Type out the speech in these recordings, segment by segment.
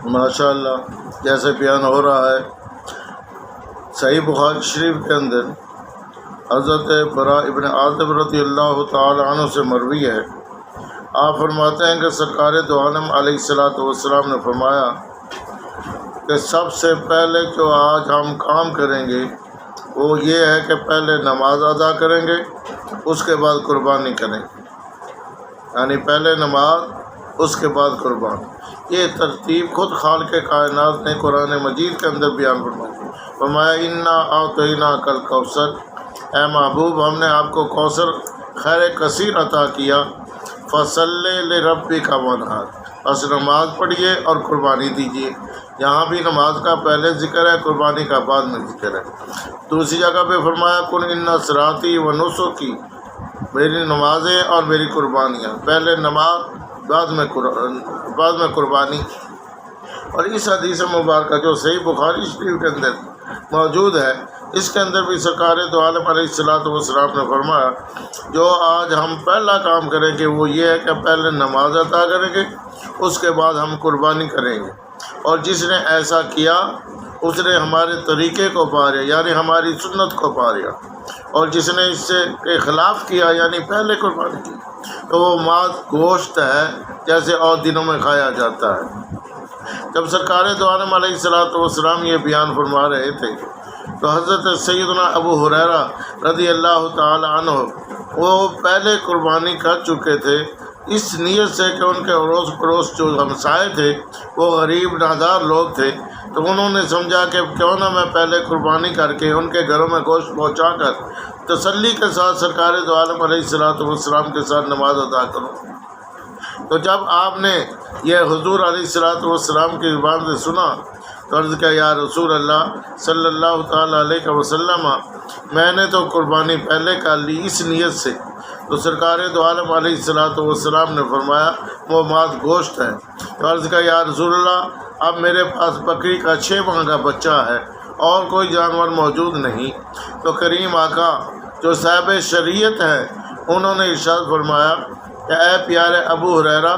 ماشاء اللہ جیسے بیان ہو رہا ہے صحیح بخاری شریف کے اندر حضرت براء ابن عازب رضی اللہ تعالی عنہ سے مروی ہے، آپ فرماتے ہیں کہ سرکار دو عالم علیہ الصلوۃ والسلام نے فرمایا کہ سب سے پہلے جو آج ہم کام کریں گے وہ یہ ہے کہ پہلے نماز ادا کریں گے، اس کے بعد قربانی کریں گے، یعنی پہلے نماز اس کے بعد قربان۔ یہ ترتیب خود خالق کائنات نے قرآن مجید کے اندر بیان فرمایا انا اعطیناک الکوثر، اے محبوب ہم نے آپ کو کوثر خیر کثیر عطا کیا، فصلی لربک وانحر، بس نماز پڑھیے اور قربانی دیجیے۔ یہاں بھی نماز کا پہلے ذکر ہے، قربانی کا بعد میں ذکر ہے۔ دوسری جگہ پہ فرمایا کن ان صراطی و نسکی، میری نمازیں اور میری قربانیاں، پہلے نماز بعد میں قربانی۔ اور اس حدیث مبارکہ جو صحیح بخاری شریف کے اندر موجود ہے، اس کے اندر بھی سرکار دو عالم علیہ الصلوۃ والسلام نے فرمایا جو آج ہم پہلا کام کریں گے وہ یہ ہے کہ پہلے نماز ادا کریں گے، اس کے بعد ہم قربانی کریں گے، اور جس نے ایسا کیا اس نے ہمارے طریقے کو پا لیا، یعنی ہماری سنت کو پا لیا، اور جس نے اس سے کے خلاف کیا یعنی پہلے قربانی کی تو وہ ماذ گوشت ہے جیسے اور دنوں میں کھایا جاتا ہے۔ جب سرکار دو عالم علیہ الصلوۃ والسلام یہ بیان فرما رہے تھے تو حضرت سیدنا ابو ہریرہ رضی اللہ تعالی عنہ وہ پہلے قربانی کر چکے تھے، اس نیت سے کہ ان کے اڑوس پڑوس جو ہمسائے تھے وہ غریب نادار لوگ تھے، تو انہوں نے سمجھا کہ کیوں نہ میں پہلے قربانی کر کے ان کے گھروں میں گوشت پہنچا کر تسلی کے ساتھ سرکار دو عالم علیہ الصلوۃ والسلام کے ساتھ نماز ادا کروں۔ تو جب آپ نے یہ حضور علیہ الصلوۃ والسلام کی زبان سے سنا تو عرض کیا یا رسول اللہ صلی اللہ تعالیٰ علیہ وسلم، میں نے تو قربانی پہلے کر لی اس نیت سے۔ تو سرکار دو عالم علیہ الصلوۃ والسلام نے فرمایا وہ ماذ گوشت ہے۔ تو عرض کیا یا رسول اللہ اب میرے پاس بکری کا 6 ماہ کا بچہ ہے اور کوئی جانور موجود نہیں۔ تو کریم آقا جو صاحب شریعت ہے انہوں نے ارشاد فرمایا کہ اے پیارے ابو ہریرہ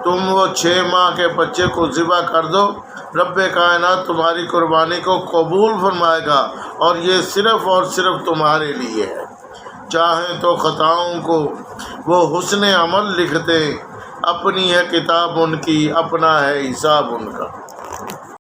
تم وہ 6 ماہ کے بچے کو ذبح کر دو، رب کائنات تمہاری قربانی کو قبول فرمائے گا، اور یہ صرف اور صرف تمہارے لیے ہے۔ چاہیں تو خطاؤں کو وہ حسن عمل لکھ دیں، اپنی ہے کتاب ان کی، اپنا ہے حساب ان کا۔